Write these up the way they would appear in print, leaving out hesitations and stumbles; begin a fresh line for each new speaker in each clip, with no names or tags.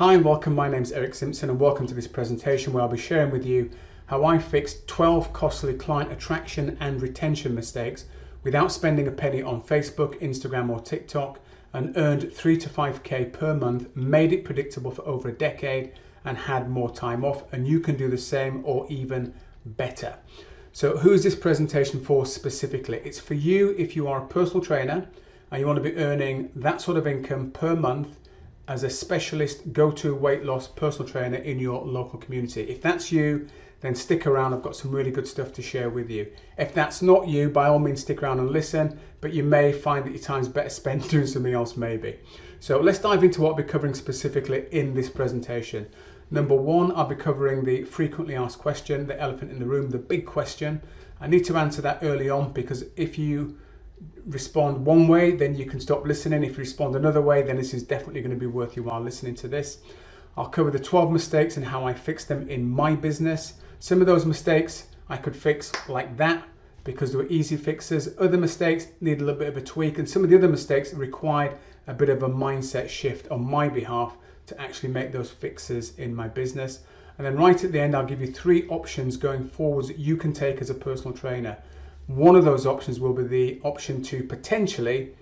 Hi and welcome, my name is Eric Simpson and welcome to this presentation where I'll be sharing with you how I fixed 12 costly client attraction and retention mistakes without spending a penny on Facebook, Instagram or TikTok, and earned 3 to 5k per month, made it predictable for over a decade and had more time off, and you can do the same or even better. So who is this presentation for specifically? It's for you if you are a personal trainer and you want to be earning that sort of income per month as a specialist go-to weight loss personal trainer in your local community. If that's you, then stick around. I've got some really good stuff to share with you. If that's not you, by all means stick around and listen, but you may find that your time's better spent doing something else maybe. So let's dive into what I'll be covering specifically in this presentation. Number one, I'll be covering the frequently asked question, the elephant in the room, the big question. I need to answer that early on because if you respond one way, then you can stop listening. If you respond another way, then this is definitely going to be worth your while listening to this. I'll cover the 12 mistakes and how I fixed them in my business. Some of those mistakes I could fix like that because they were easy fixes. Other mistakes need a little bit of a tweak, and some of the other mistakes required a bit of a mindset shift on my behalf to actually make those fixes in my business. And then right at the end, I'll give you 3 options going forwards that you can take as a personal trainer. One of those options will be the option to potentially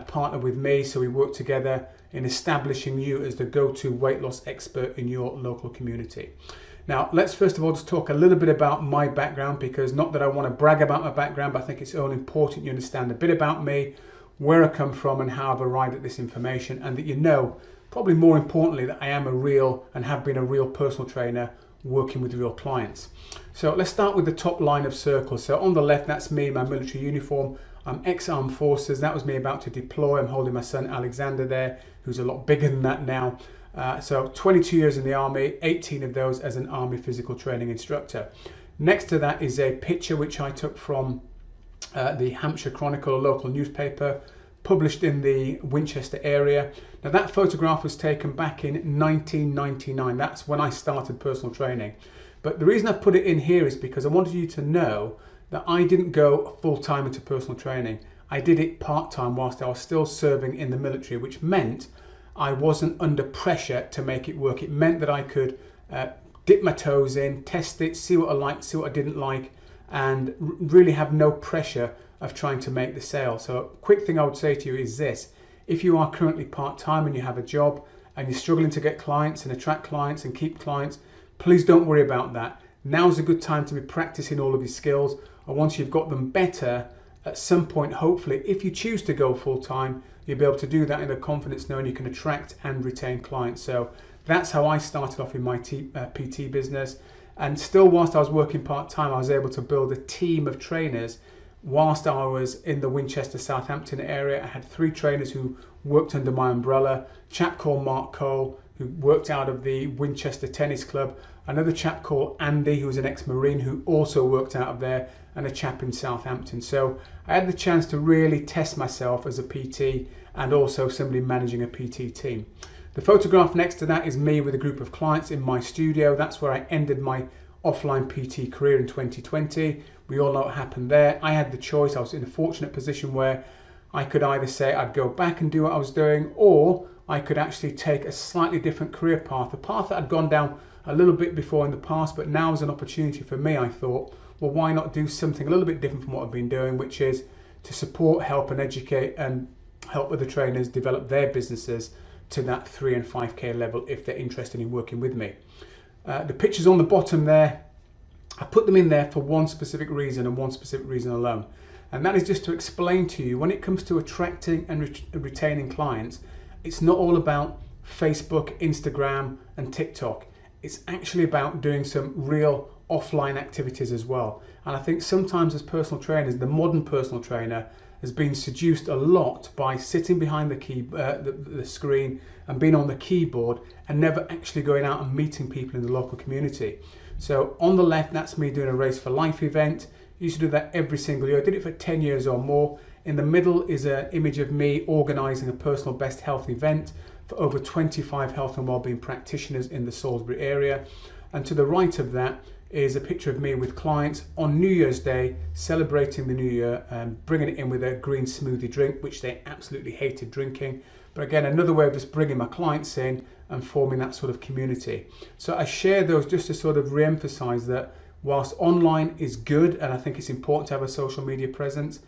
partner with me, so we work together in establishing you as the go-to weight loss expert in your local community. Now, let's first of all just talk a little bit about my background, because not that I want to brag about my background, but I think it's all important you understand a bit about me, where I come from and how I've arrived at this information, and that you know, probably more importantly, that I am a real and have been a real personal trainer working with real clients. So let's start with the top line of circles. So on the left, that's me in my military uniform. I'm ex-armed forces. That was me about to deploy. I'm holding my son Alexander there, who's a lot bigger than that now. So 22 years in the army, 18 of those as an army physical training instructor. Next to that is a picture which I took from the Hampshire Chronicle, a local newspaper, published in the Winchester area. Now that photograph was taken back in 1999. That's when I started personal training. But the reason I put it in here is because I wanted you to know that I didn't go full-time into personal training. I did it part-time whilst I was still serving in the military, which meant I wasn't under pressure to make it work. It meant that I could dip my toes in, test it, see what I liked, see what I didn't like, and really have no pressure of trying to make the sale. So a quick thing I would say to you is this: if you are currently part-time and you have a job and you're struggling to get clients and attract clients and keep clients, please don't worry about that. Now's a good time to be practicing all of your skills, and once you've got them better, at some point, hopefully, if you choose to go full-time, you'll be able to do that in the confidence knowing you can attract and retain clients. So that's how I started off in my PT business, and still whilst I was working part-time, I was able to build a team of trainers. Whilst I was in the Winchester, Southampton area, I had 3 trainers who worked under my umbrella. A chap called Mark Cole, who worked out of the Winchester Tennis Club. Another chap called Andy, who was an ex-Marine, who also worked out of there, and a chap in Southampton. So I had the chance to really test myself as a PT and also somebody managing a PT team. The photograph next to that is me with a group of clients in my studio. That's where I ended my offline PT career in 2020. We all know what happened there. I had the choice. I was in a fortunate position where I could either say I'd go back and do what I was doing, or I could actually take a slightly different career path, a path that I'd gone down a little bit before in the past, but now was an opportunity for me. I thought, well, why not do something a little bit different from what I've been doing, which is to support, help and educate and help other trainers develop their businesses to that 3 and 5k level if they're interested in working with me. The pictures on the bottom there, I put them in there for one specific reason and one specific reason alone, and that is just to explain to you, when it comes to attracting and retaining clients, it's not all about Facebook, Instagram and TikTok. It's actually about doing some real offline activities as well. And I think sometimes as personal trainers, the modern personal trainer has been seduced a lot by sitting behind the screen and being on the keyboard and never actually going out and meeting people in the local community. So on the left, that's me doing a Race for Life event. I used to do that every single year. I did it for 10 years or more. In the middle is an image of me organising a personal best health event for over 25 health and wellbeing practitioners in the Salisbury area. And to the right of that is a picture of me with clients on New Year's Day, celebrating the new year and bringing it in with a green smoothie drink, which they absolutely hated drinking. But again, another way of just bringing my clients in and forming that sort of community. So I share those just to sort of re-emphasize that whilst online is good, and I think it's important to have a social media presence,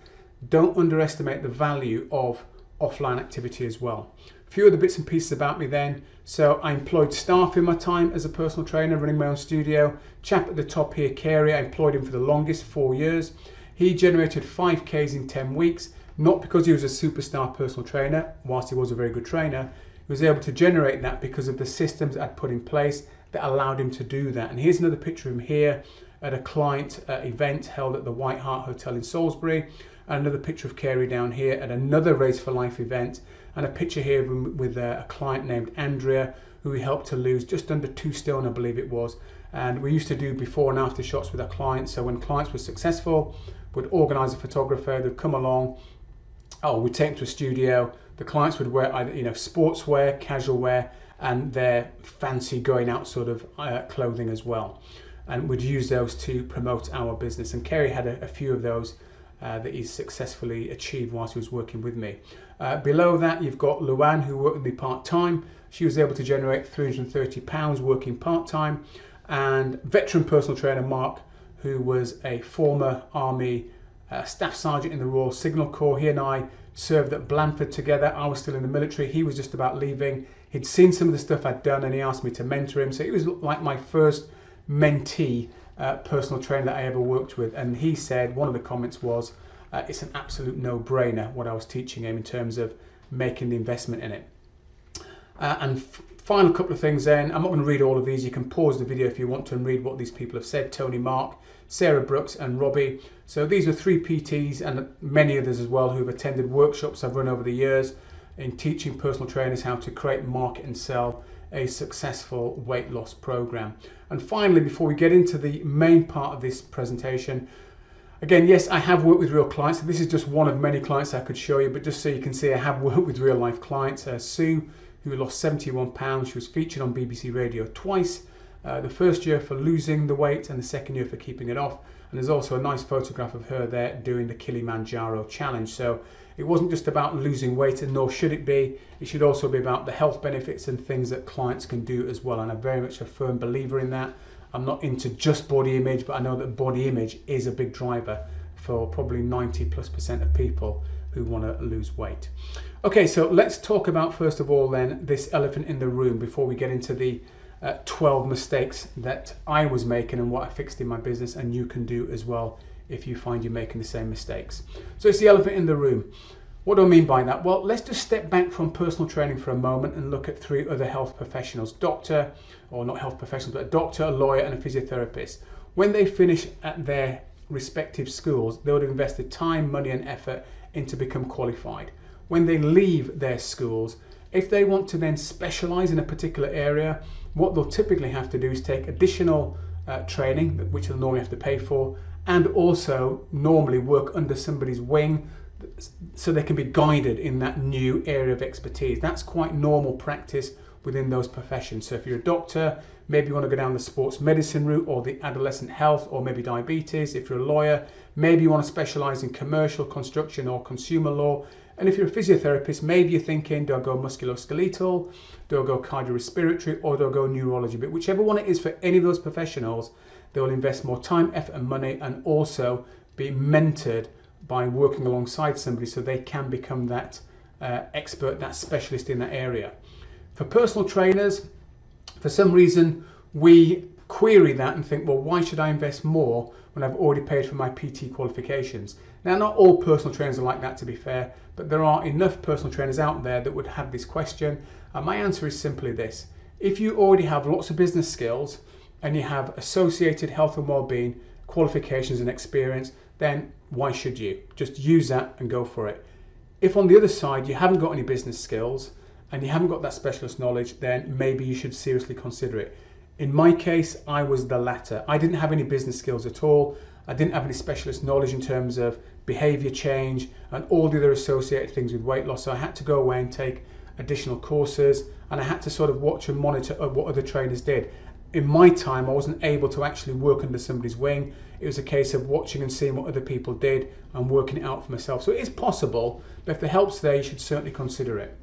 don't underestimate the value of offline activity as well. A few other bits and pieces about me then. So I employed staff in my time as a personal trainer, running my own studio. Chap at the top here, Kerry, I employed him for the longest, 4 years. He generated 5Ks in 10 weeks, not because he was a superstar personal trainer, whilst he was a very good trainer. He was able to generate that because of the systems I'd put in place that allowed him to do that. And here's another picture of him here at a client event held at the White Hart Hotel in Salisbury. And another picture of Kerry down here at another Race for Life event. And a picture here of him with a client named Andrea, who we helped to lose just under 2 stone, I believe it was. And we used to do before and after shots with our clients. So when clients were successful, we'd organise a photographer, they'd come along, we'd take them to a studio. The clients would wear either, sportswear, casual wear, and their fancy going out sort of clothing as well. And we'd use those to promote our business. And Kerry had a few of those that he's successfully achieved whilst he was working with me. Below that, you've got Luann, who worked with me part-time. She was able to generate £330 working part-time. And veteran personal trainer Mark, who was a former Army Staff Sergeant in the Royal Signal Corps. He and I served at Blandford together. I was still in the military. He was just about leaving. He'd seen some of the stuff I'd done and he asked me to mentor him. So he was like my first mentee personal trainer that I ever worked with. And he said, one of the comments was, it's an absolute no-brainer what I was teaching him in terms of making the investment in it. Final couple of things then. I'm not going to read all of these. You can pause the video if you want to and read what these people have said. Tony Mark, Sarah Brooks and Robbie. So these are 3 PTs and many others as well who've attended workshops I've run over the years in teaching personal trainers how to create, market and sell a successful weight loss program. And finally, before we get into the main part of this presentation, again, yes, I have worked with real clients. This is just one of many clients I could show you, but just so you can see, I have worked with real life clients. Sue, who lost 71 pounds. She was featured on BBC Radio twice, the first year for losing the weight and the second year for keeping it off. And there's also a nice photograph of her there doing the Kilimanjaro challenge. So it wasn't just about losing weight, and nor should it be. It should also be about the health benefits and things that clients can do as well. And I'm very much a firm believer in that. I'm not into just body image, but I know that body image is a big driver for probably 90+% of people who want to lose weight. Okay, so let's talk about first of all then this elephant in the room before we get into the 12 mistakes that I was making and what I fixed in my business, and you can do as well if you find you're making the same mistakes. So it's the elephant in the room. What do I mean by that? Well, let's just step back from personal training for a moment and look at 3 other health professionals. Doctor, or not health professionals, but a doctor, a lawyer and a physiotherapist. When they finish at their respective schools, they would have invested time, money and effort into become qualified. When they leave their schools, if they want to then specialize in a particular area, what they'll typically have to do is take additional training, which they'll normally have to pay for, and also normally work under somebody's wing so they can be guided in that new area of expertise. That's quite normal practice within those professions. So if you're a doctor, maybe you want to go down the sports medicine route or the adolescent health or maybe diabetes. If you're a lawyer, maybe you want to specialize in commercial, construction or consumer law. And if you're a physiotherapist, maybe you're thinking, do I go musculoskeletal, do I go cardiorespiratory, or do I go neurology? But whichever one it is for any of those professionals, they will invest more time, effort and money, and also be mentored by working alongside somebody so they can become that expert, that specialist in that area. For personal trainers, for some reason, we query that and think, well, why should I invest more when I've already paid for my PT qualifications? Now, not all personal trainers are like that, to be fair, but there are enough personal trainers out there that would have this question. And my answer is simply this. If you already have lots of business skills and you have associated health and well-being qualifications and experience, then why should you? Just use that and go for it. If on the other side you haven't got any business skills and you haven't got that specialist knowledge, then maybe you should seriously consider it. In my case, I was the latter. I didn't have any business skills at all. I didn't have any specialist knowledge in terms of behavior change and all the other associated things with weight loss. So I had to go away and take additional courses, and I had to sort of watch and monitor what other trainers did. In my time, I wasn't able to actually work under somebody's wing. It was a case of watching and seeing what other people did and working it out for myself. So it is possible, but if the help's there, you should certainly consider it.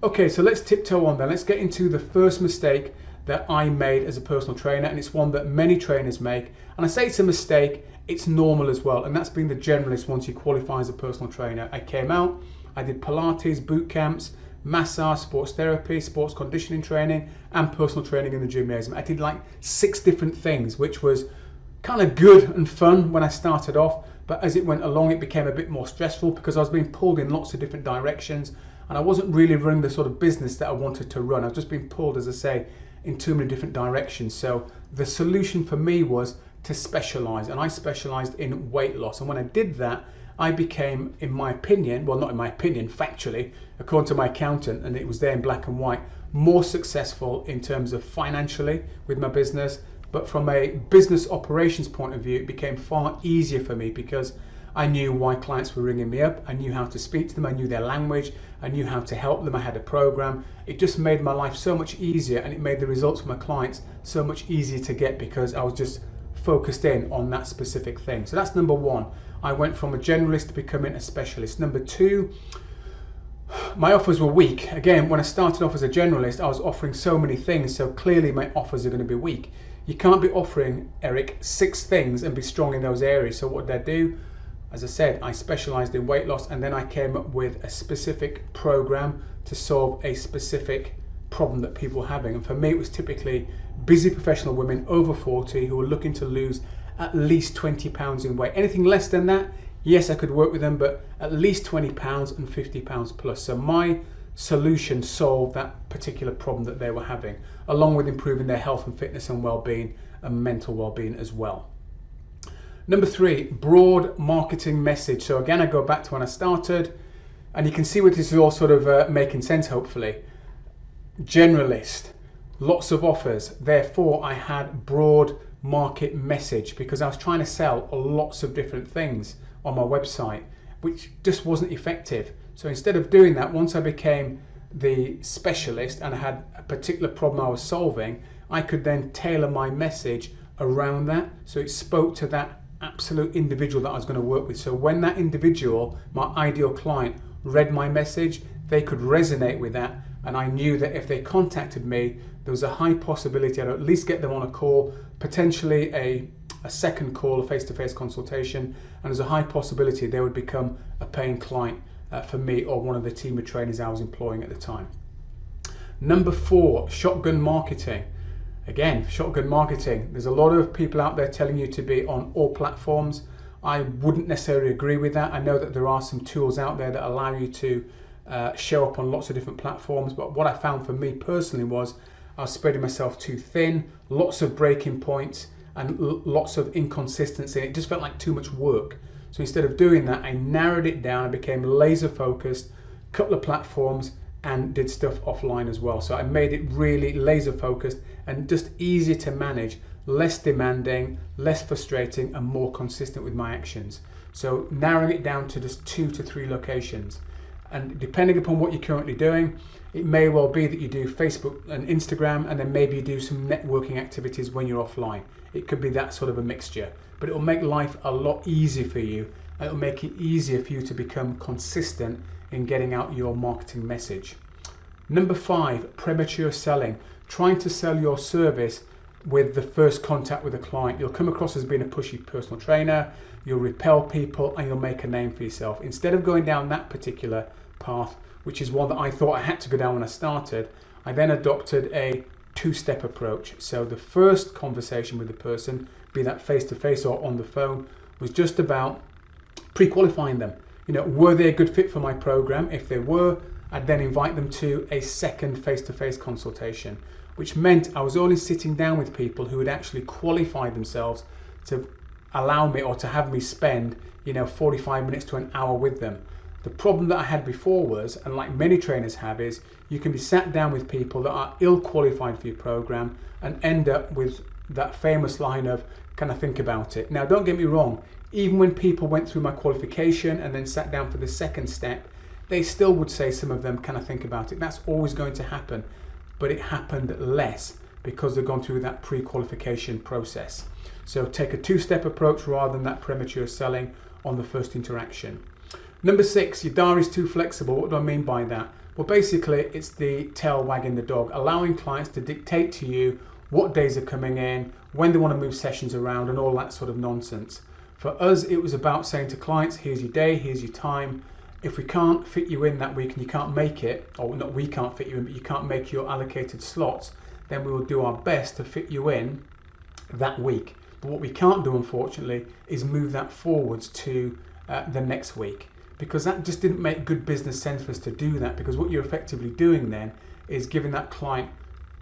Okay, so let's tiptoe on then. Let's get into the first mistake that I made as a personal trainer, and it's one that many trainers make. And I say it's a mistake, it's normal as well, and that's being the generalist once you qualify as a personal trainer. I came out, I did Pilates, boot camps, massage, sports therapy, sports conditioning training, and personal training in the gymnasium. I did like 6 different things, which was kind of good and fun when I started off, but as it went along it became a bit more stressful because I was being pulled in lots of different directions and I wasn't really running the sort of business that I wanted to run. I was just being pulled, as I say, in too many different directions. So the solution for me was to specialize, and I specialized in weight loss. And when I did that, I became, in my opinion, well, not in my opinion, factually, according to my accountant, and it was there in black and white, more successful in terms of financially with my business. But from a business operations point of view, it became far easier for me because I knew why clients were ringing me up. I knew how to speak to them. I knew their language. I knew how to help them. I had a program. It just made my life so much easier, and it made the results for my clients so much easier to get because I was just focused in on that specific thing. So that's number one. I went from a generalist to becoming a specialist. Number two, my offers were weak. Again, when I started off as a generalist, I was offering so many things, so clearly my offers are going to be weak. You can't be offering, Eric, 6 things and be strong in those areas. So what did I do? As I said, I specialized in weight loss, and then I came up with a specific program to solve a specific problem that people were having. And for me, it was typically busy professional women over 40 who were looking to lose at least 20 pounds in weight. Anything less than that, yes, I could work with them, but at least 20 pounds and 50 pounds plus. So my solution solved that particular problem that they were having, along with improving their health and fitness and well-being and mental well-being as well. Number 3, broad marketing message. So again, I go back to when I started, and you can see what this is all sort of making sense, hopefully. Generalist, lots of offers, therefore I had broad market message because I was trying to sell lots of different things on my website, which just wasn't effective. So instead of doing that, once I became the specialist and I had a particular problem I was solving, I could then tailor my message around that so it spoke to that absolute individual that I was going to work with. So when that individual, my ideal client, read my message, they could resonate with that, and I knew that if they contacted me, there was a high possibility I'd at least get them on a call, potentially a second call, a face-to-face consultation, and there's a high possibility they would become a paying client for me or one of the team of trainers I was employing at the time. Number 4, shotgun marketing. Again, shotgun marketing. There's a lot of people out there telling you to be on all platforms. I wouldn't necessarily agree with that. I know that there are some tools out there that allow you to show up on lots of different platforms, but what I found for me personally was I was spreading myself too thin, lots of breaking points and lots of inconsistency. It just felt like too much work. So instead of doing that, I narrowed it down. I became laser focused, a couple of platforms, and did stuff offline as well. So I made it really laser focused and just easier to manage, less demanding, less frustrating, and more consistent with my actions. So narrowing it down to just 2 to 3 locations. And depending upon what you're currently doing, it may well be that you do Facebook and Instagram, and then maybe you do some networking activities when you're offline. It could be that sort of a mixture, but it will make life a lot easier for you. It will make it easier for you to become consistent in getting out your marketing message. Number 5, premature selling. Trying to sell your service with the first contact with a client. You'll come across as being a pushy personal trainer, you'll repel people, and you'll make a name for yourself. Instead of going down that particular path, which is one that I thought I had to go down when I started, I then adopted a 2-step approach. So the first conversation with the person, be that face-to-face or on the phone, was just about pre-qualifying them. You know, were they a good fit for my program? If they were, I'd then invite them to a second face-to-face consultation, which meant I was only sitting down with people who had actually qualified themselves to allow me or to have me spend, 45 minutes to an hour with them. The problem that I had before was, and like many trainers have, is you can be sat down with people that are ill qualified for your program and end up with that famous line of, can I think about it? Now, don't get me wrong, even when people went through my qualification and then sat down for the second step, they still would say, some of them, can I think about it? That's always going to happen, but it happened less because they've gone through that pre-qualification process. So take a 2-step approach rather than that premature selling on the first interaction. Number 6, your diary is too flexible. What do I mean by that? Well, basically, it's the tail wagging the dog, allowing clients to dictate to you what days are coming in, when they want to move sessions around, and all that sort of nonsense. For us, it was about saying to clients, here's your day, here's your time. If we can't fit you in that week and you can't make it, or not we can't fit you in, but you can't make your allocated slots, then we will do our best to fit you in that week. But what we can't do, unfortunately, is move that forwards to the next week, because that just didn't make good business sense for us to do that, because what you're effectively doing then is giving that client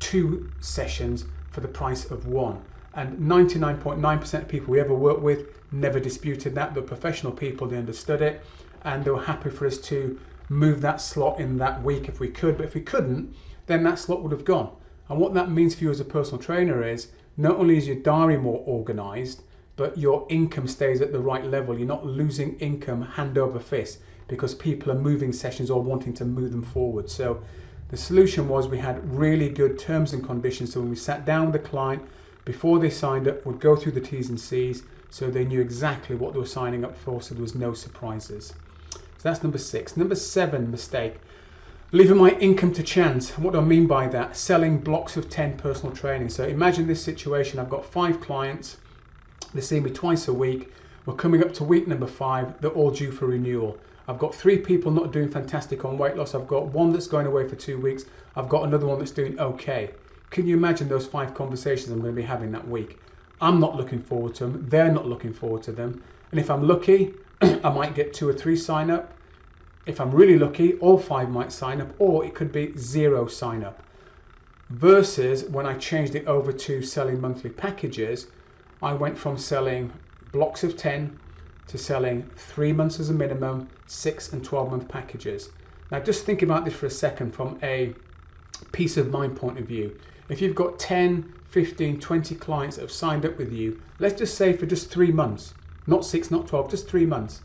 2 sessions for the price of 1. And 99.9% of people we ever worked with never disputed that. They're professional people, they understood it, and they were happy for us to move that slot in that week if we could. But if we couldn't, then that slot would have gone. And what that means for you as a personal trainer is not only is your diary more organized, but your income stays at the right level. You're not losing income hand over fist because people are moving sessions or wanting to move them forward. So the solution was we had really good terms and conditions. So when we sat down with the client before they signed up, we'd go through the T's and C's so they knew exactly what they were signing up for, so there was no surprises. So that's number 6. Number 7 mistake, leaving my income to chance. What do I mean by that? Selling blocks of 10 personal training. So imagine this situation. I've got 5 clients. They see me twice a week. We're coming up to week number 5. They're all due for renewal. I've got 3 people not doing fantastic on weight loss. I've got 1 that's going away for 2 weeks. I've got another one that's doing okay. Can you imagine those 5 conversations I'm going to be having that week? I'm not looking forward to them. They're not looking forward to them. And if I'm lucky, I might get 2 or 3 sign up. If I'm really lucky, all 5 might sign up, or it could be 0 sign up. Versus when I changed it over to selling monthly packages, I went from selling blocks of 10 to selling 3 months as a minimum, 6 and 12-month packages. Now just think about this for a second from a peace of mind point of view. If you've got 10, 15, 20 clients that have signed up with you, let's just say for just 3 months, not 6, not 12, just 3 months.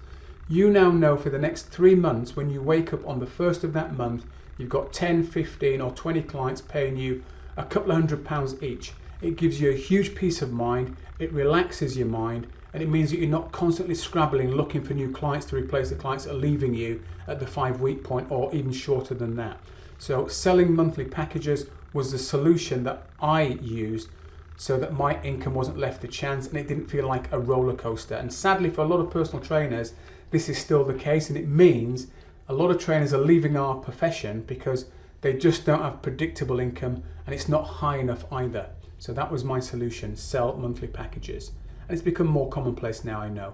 You now know for the next 3 months, when you wake up on the 1st of that month, you've got 10, 15 or 20 clients paying you a couple of £100 each. It gives you a huge peace of mind, it relaxes your mind, and it means that you're not constantly scrabbling looking for new clients to replace the clients that are leaving you at the 5-week point or even shorter than that. So selling monthly packages was the solution that I used so that my income wasn't left to chance and it didn't feel like a roller coaster. And sadly for a lot of personal trainers, this is still the case, and it means a lot of trainers are leaving our profession because they just don't have predictable income and it's not high enough either. So that was my solution, sell monthly packages. And it's become more commonplace now, I know.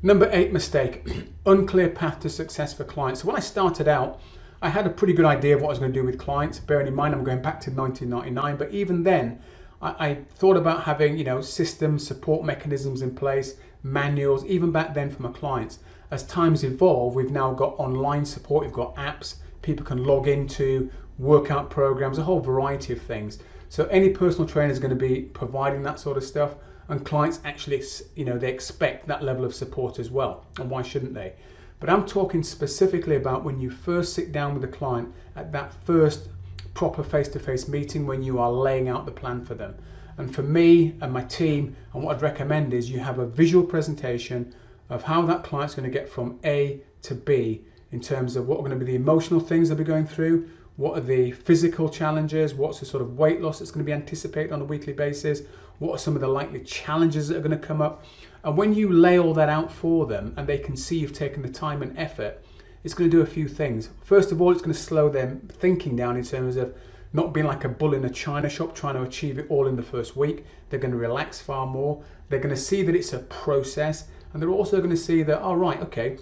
Number 8 mistake, unclear path to success for clients. So when I started out, I had a pretty good idea of what I was going to do with clients. Bearing in mind I'm going back to 1999, but even then I thought about having, systems, support mechanisms in place, manuals, even back then for my clients. As times evolve, we've now got online support, we've got apps, people can log into workout programs, a whole variety of things. So any personal trainer is going to be providing that sort of stuff, and clients actually, they expect that level of support as well, and why shouldn't they? But I'm talking specifically about when you first sit down with a client at that first proper face-to-face meeting when you are laying out the plan for them. And for me and my team, and what I'd recommend is you have a visual presentation of how that client's going to get from A to B in terms of what are going to be the emotional things they'll be going through, what are the physical challenges, what's the sort of weight loss that's going to be anticipated on a weekly basis, what are some of the likely challenges that are going to come up. And when you lay all that out for them and they can see you've taken the time and effort, it's going to do a few things. First of all, it's going to slow them thinking down in terms of not being like a bull in a china shop trying to achieve it all in the first week. They're going to relax far more. They're going to see that it's a process, and they're also going to see that, all right, okay,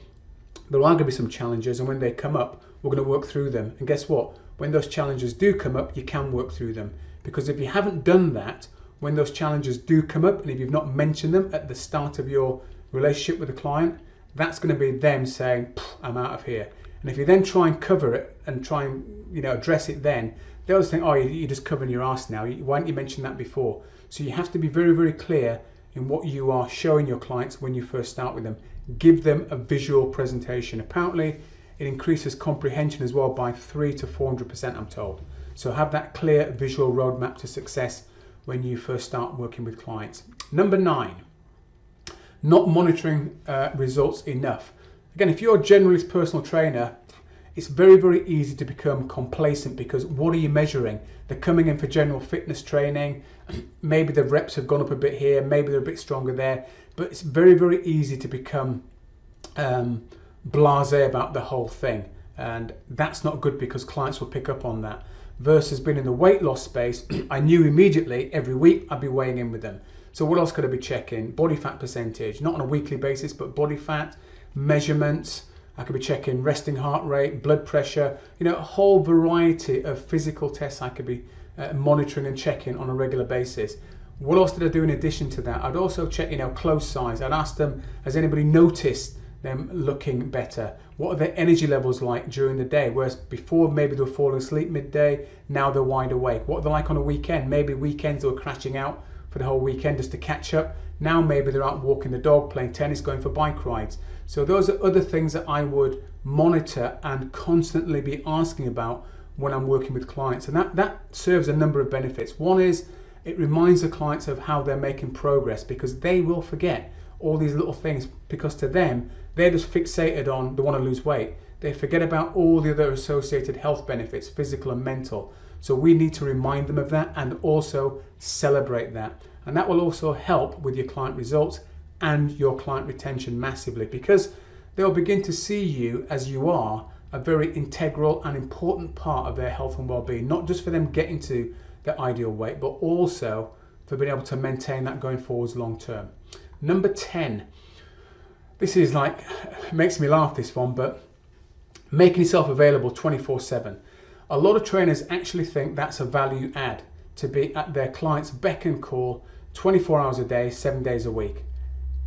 there are going to be some challenges, and when they come up, we're going to work through them. And guess what? When those challenges do come up, you can work through them. Because if you haven't done that, when those challenges do come up, and if you've not mentioned them at the start of your relationship with the client, that's going to be them saying, I'm out of here. And if you then try and cover it and try and address it then, they always think, oh, you're just covering your ass now. Why didn't you mention that before? So you have to be very, very clear in what you are showing your clients when you first start with them. Give them a visual presentation. Apparently, it increases comprehension as well by 300 to 400%, I'm told. So have that clear visual roadmap to success when you first start working with clients. Number 9, not monitoring results enough. Again, if you're a generalist personal trainer, it's very, very easy to become complacent, because what are you measuring? They're coming in for general fitness training. Maybe the reps have gone up a bit here, maybe they're a bit stronger there, but it's very, very easy to become blasé about the whole thing, and that's not good, because clients will pick up on that. Versus being in the weight loss space, I knew immediately every week I'd be weighing in with them. So what else could I be checking? Body fat percentage, not on a weekly basis, but body fat measurements. I could be checking resting heart rate, blood pressure, a whole variety of physical tests I could be monitoring and checking on a regular basis. What else did I do in addition to that? I'd also check, clothes size. I'd ask them, has anybody noticed them looking better? What are their energy levels like during the day? Whereas before, maybe they were falling asleep midday, now they're wide awake. What are they like on a weekend? Maybe weekends they were crashing out for the whole weekend just to catch up. Now maybe they're out walking the dog, playing tennis, going for bike rides. So those are other things that I would monitor and constantly be asking about when I'm working with clients. And that serves a number of benefits. One is it reminds the clients of how they're making progress, because they will forget all these little things, because to them, they're just fixated on they want to lose weight. They forget about all the other associated health benefits, physical and mental. So we need to remind them of that and also celebrate that. And that will also help with your client results and your client retention massively, because they'll begin to see you as you are a very integral and important part of their health and well-being, not just for them getting to their ideal weight, but also for being able to maintain that going forwards long term. Number 10, this is makes me laugh, this one, but making yourself available 24/7. A lot of trainers actually think that's a value add, to be at their client's beck and call 24 hours a day, 7 days a week.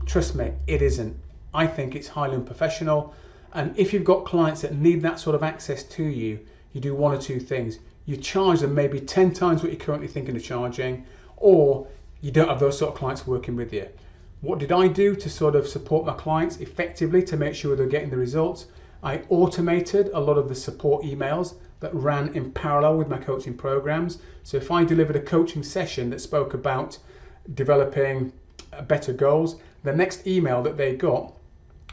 Trust me, it isn't. I think it's highly unprofessional. And if you've got clients that need that sort of access to you, you do one or two things. You charge them maybe 10 times what you're currently thinking of charging, or you don't have those sort of clients working with you. What did I do to sort of support my clients effectively to make sure they're getting the results? I automated a lot of the support emails that ran in parallel with my coaching programs. So if I delivered a coaching session that spoke about developing better goals, the next email that they got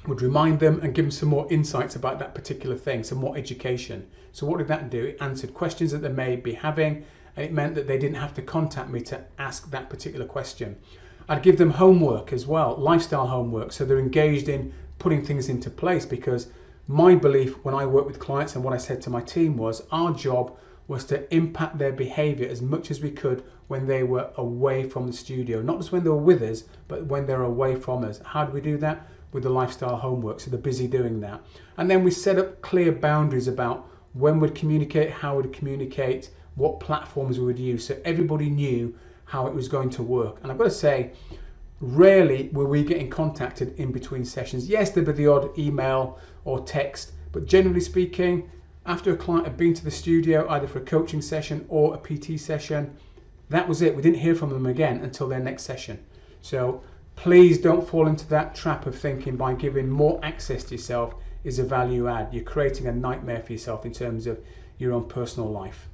would remind them and give them some more insights about that particular thing, some more education. So what did that do? It answered questions that they may be having, and it meant that they didn't have to contact me to ask that particular question. I'd give them homework as well, lifestyle homework, so they're engaged in putting things into place, because my belief when I work with clients and what I said to my team was our job was to impact their behavior as much as we could when they were away from the studio, not just when they were with us, but when they're away from us. How do we do that? With the lifestyle homework, so they're busy doing that. And then we set up clear boundaries about when we'd communicate, how we'd communicate, what platforms we would use, so everybody knew how it was going to work. And I've got to say, rarely were we getting contacted in between sessions. Yes, there'd be the odd email or text, but generally speaking, after a client had been to the studio either for a coaching session or a PT session, that was it. We didn't hear from them again until their next session. So please don't fall into that trap of thinking by giving more access to yourself is a value add. You're creating a nightmare for yourself in terms of your own personal life.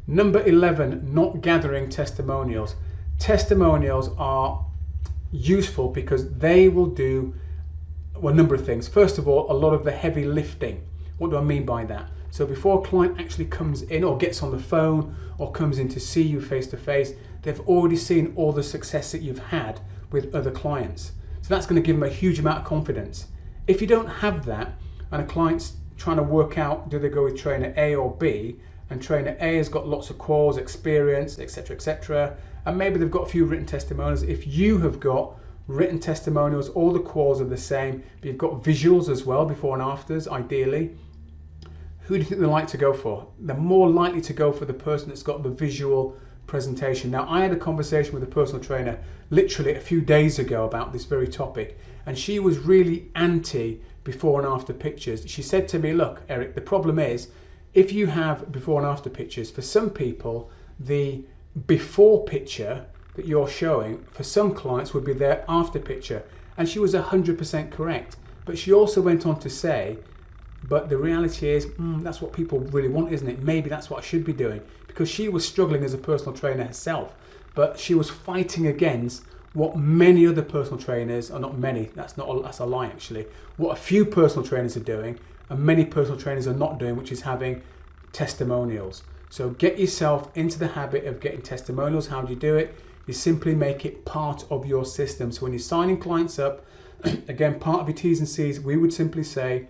Number 11, not gathering testimonials. Testimonials are useful because they will do a number of things. First of all, a lot of the heavy lifting. What do I mean by that? So before a client actually comes in or gets on the phone or comes in to see you face to face, they've already seen all the success that you've had with other clients. So that's going to give them a huge amount of confidence. If you don't have that and a client's trying to work out do they go with trainer A or B, and trainer A has got lots of quals, experience, etc., and maybe they've got a few written testimonials. If you have got written testimonials, all the quals are the same, but you've got visuals as well, before and afters ideally, who do you think they're likely to go for? They're more likely to go for the person that's got the visual presentation. Now, I had a conversation with a personal trainer literally a few days ago about this very topic, and she was really anti before and after pictures. She said to me, look, Eric, the problem is if you have before and after pictures, for some people, the before picture that you're showing for some clients would be their after picture. And she was 100% correct. But she also went on to say, but the reality is, that's what people really want, isn't it? Maybe that's what I should be doing. Because she was struggling as a personal trainer herself, but she was fighting against what many other personal trainers, or not many, that's a lie actually, what a few personal trainers are doing, and many personal trainers are not doing, which is having testimonials. So get yourself into the habit of getting testimonials. How do you do it? You simply make it part of your system. So when you're signing clients up, again, part of your T's and C's, we would simply say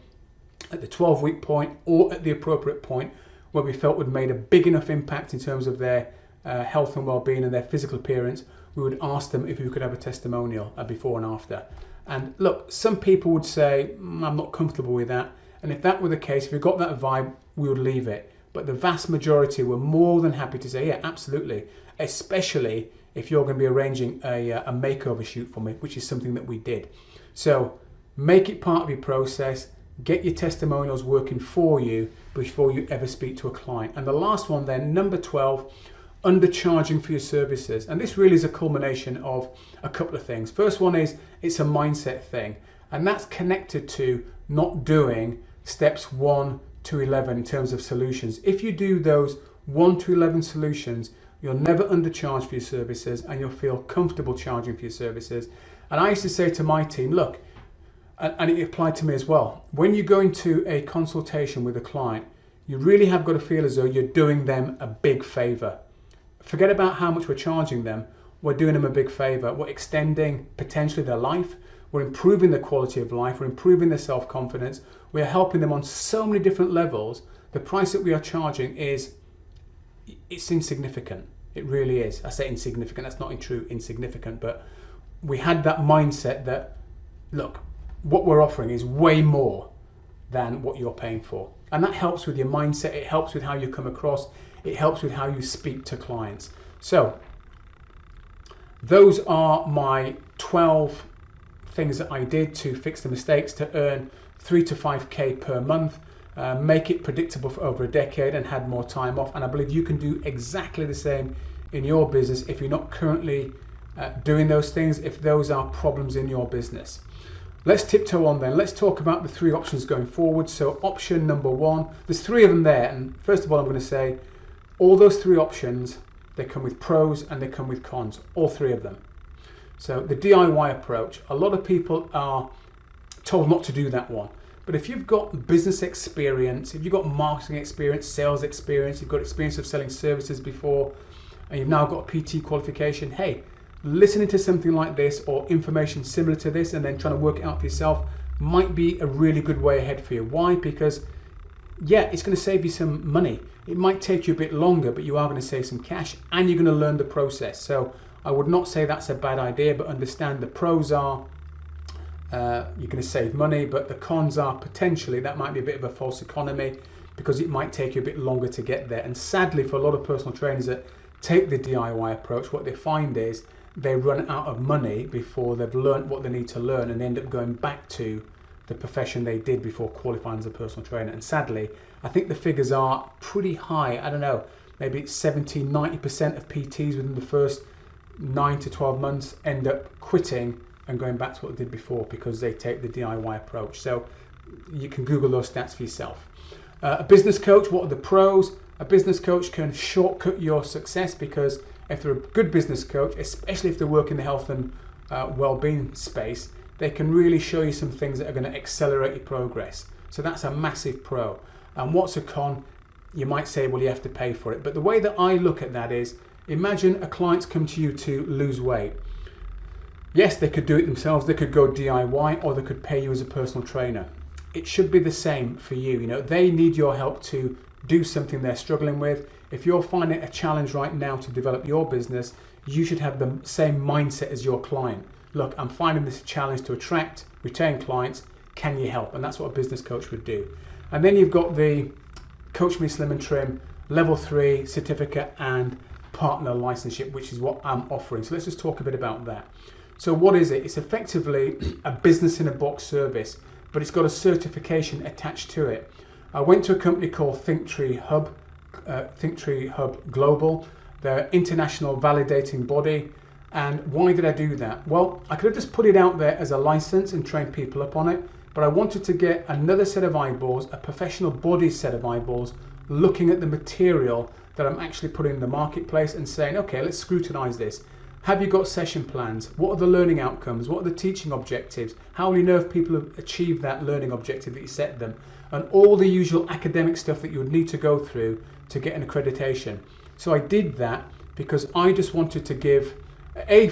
at the 12-week point or at the appropriate point where we felt would made a big enough impact in terms of their health and well-being and their physical appearance, we would ask them if we could have a testimonial before and after. And look, some people would say, I'm not comfortable with that. And if that were the case, if we got that vibe, we would leave it. But the vast majority were more than happy to say, yeah, absolutely. Especially if you're going to be arranging a makeover shoot for me, which is something that we did. So make it part of your process. Get your testimonials working for you before you ever speak to a client. And the last one then, number 12, undercharging for your services. And this really is a culmination of a couple of things. First one is it's a mindset thing, and that's connected to not doing steps 1 to 11 in terms of solutions. If you do those 1 to 11 solutions, you'll never undercharge for your services and you'll feel comfortable charging for your services. And I used to say to my team, look, and it applied to me as well, when you go into a consultation with a client, you really have got to feel as though you're doing them a big favor. Forget about how much we're charging them. We're doing them a big favor. We're extending potentially their life. We're improving their quality of life. We're improving their self-confidence. We're helping them on so many different levels. The price that we are charging it's insignificant. It really is. I say insignificant. That's not true insignificant, but we had that mindset that, look, what we're offering is way more than what you're paying for. And that helps with your mindset. It helps with how you come across. It helps with how you speak to clients. So those are my 12 things that I did to fix the mistakes to earn 3 to 5K per month, make it predictable for over a decade, and had more time off. And I believe you can do exactly the same in your business if you're not currently doing those things, if those are problems in your business. Let's tiptoe on then. Let's talk about the 3 options going forward. So option number 1, there's 3 of them there. And first of all, I'm going to say all those 3 options, they come with pros and they come with cons, all 3 of them. So the DIY approach, a lot of people are told not to do that one. But if you've got business experience, if you've got marketing experience, sales experience, you've got experience of selling services before, and you've now got a PT qualification, hey, listening to something like this or information similar to this and then trying to work it out for yourself might be a really good way ahead for you. Why? Because yeah, it's going to save you some money. It might take you a bit longer, but you are going to save some cash and you're going to learn the process. So I would not say that's a bad idea, but understand the pros are you're going to save money, but the cons are potentially that might be a bit of a false economy because it might take you a bit longer to get there. And sadly, for a lot of personal trainers that take the DIY approach, what they find is they run out of money before they've learned what they need to learn and end up going back to the profession they did before qualifying as a personal trainer. And sadly, I think the figures are pretty high. I don't know, maybe it's 70-90% of PTs within the first 9 to 12 months end up quitting and going back to what they did before because they take the DIY approach. So you can Google those stats for yourself. A business coach, what are the pros? A business coach can shortcut your success because if they're a good business coach, especially if they work in the health and well-being space, they can really show you some things that are going to accelerate your progress. So that's a massive pro. And what's a con? You might say, well, you have to pay for it. But the way that I look at that is, imagine a client's come to you to lose weight. Yes, they could do it themselves. They could go DIY, or they could pay you as a personal trainer. It should be the same for you. You know, they need your help to do something they're struggling with. If you're finding a challenge right now to develop your business, you should have the same mindset as your client. Look, I'm finding this a challenge to attract, retain clients. Can you help? And that's what a business coach would do. And then you've got the Coach Me Slim and Trim Level 3 certificate and partner licenseship, which is what I'm offering. So let's just talk a bit about that. So what is it? It's effectively a business in a box service, but it's got a certification attached to it. I went to a company called ThinkTree Hub Global. They're an international validating body. And why did I do that? Well, I could have just put it out there as a license and train people up on it, but I wanted to get another set of eyeballs, a professional body set of eyeballs, looking at the material that I'm actually putting in the marketplace and saying, okay, let's scrutinize this. Have you got session plans? What are the learning outcomes? What are the teaching objectives? How will you know if people have achieved that learning objective that you set them? And all the usual academic stuff that you would need to go through to get an accreditation. So I did that because I just wanted to give,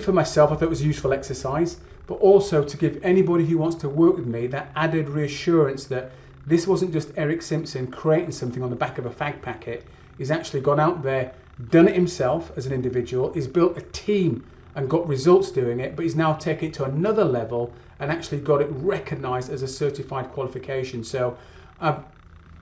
for myself, I thought it was a useful exercise, but also to give anybody who wants to work with me that added reassurance that this wasn't just Eric Simpson creating something on the back of a fag packet. He's actually gone out there, done it himself as an individual, he's built a team and got results doing it, but he's now taken it to another level and actually got it recognized as a certified qualification. So I've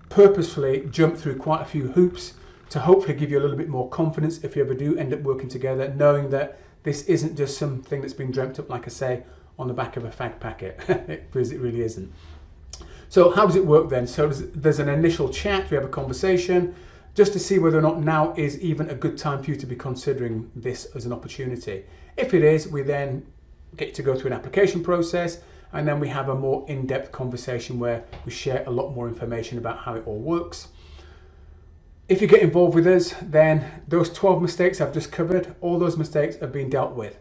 purposefully jumped through quite a few hoops to hopefully give you a little bit more confidence if you ever do end up working together, knowing that this isn't just something that's been dreamt up, like I say, on the back of a fag packet, because it really isn't. So how does it work then? So there's an initial chat, we have a conversation, just to see whether or not now is even a good time for you to be considering this as an opportunity. If it is, we then get to go through an application process, and then we have a more in-depth conversation where we share a lot more information about how it all works. If you get involved with us, then those 12 mistakes I've just covered, all those mistakes have been dealt with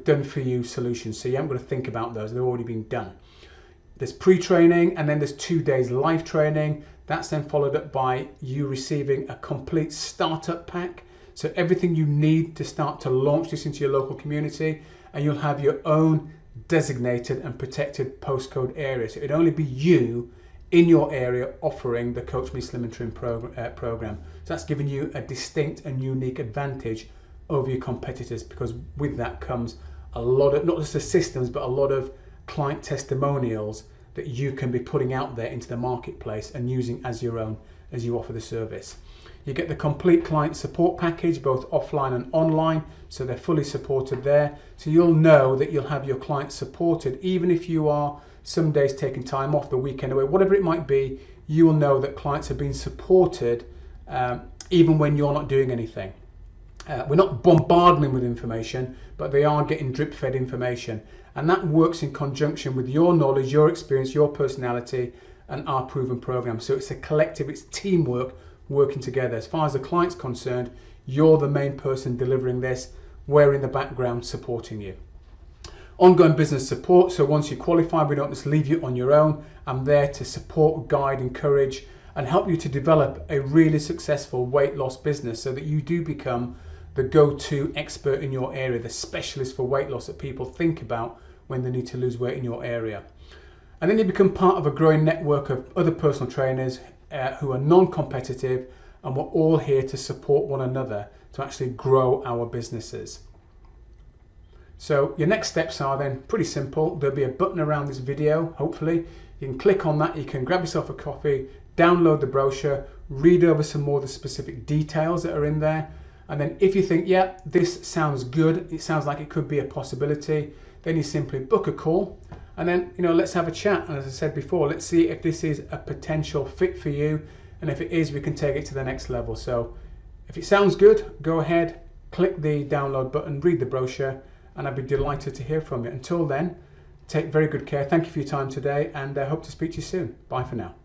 done for you solutions. So you haven't got to think about those, they've already been done. There's pre-training, and then there's 2 days live training. That's then followed up by you receiving a complete startup pack. So everything you need to start to launch this into your local community, and you'll have your own designated and protected postcode area. So it'd only be you in your area offering the Coach Me Slim and Trim program. So that's giving you a distinct and unique advantage over your competitors, because with that comes a lot of, not just the systems, but a lot of client testimonials that you can be putting out there into the marketplace and using as your own as you offer the service. You get the complete client support package, both offline and online, so they're fully supported there. So you'll know that you'll have your clients supported, even if you are some days taking time off, the weekend away, whatever it might be, you will know that clients are being supported even when you're not doing anything. We're not bombarding them with information, but they are getting drip-fed information. And that works in conjunction with your knowledge, your experience, your personality, and our proven program. So it's a collective, it's teamwork working together. As far as the client's concerned, you're the main person delivering this. We're in the background supporting you. Ongoing business support. So once you qualify, we don't just leave you on your own. I'm there to support, guide, encourage, and help you to develop a really successful weight loss business so that you do become the go-to expert in your area, the specialist for weight loss that people think about when they need to lose weight in your area. And then you become part of a growing network of other personal trainers who are non-competitive, and we're all here to support one another to actually grow our businesses. So your next steps are then pretty simple. There'll be a button around this video, hopefully. You can click on that, you can grab yourself a coffee, download the brochure, read over some more of the specific details that are in there. And then if you think, yeah, this sounds good, it sounds like it could be a possibility, then you simply book a call, and then, let's have a chat. And as I said before, let's see if this is a potential fit for you. And if it is, we can take it to the next level. So if it sounds good, go ahead, click the download button, read the brochure, and I'd be delighted to hear from you. Until then, take very good care. Thank you for your time today, and I hope to speak to you soon. Bye for now.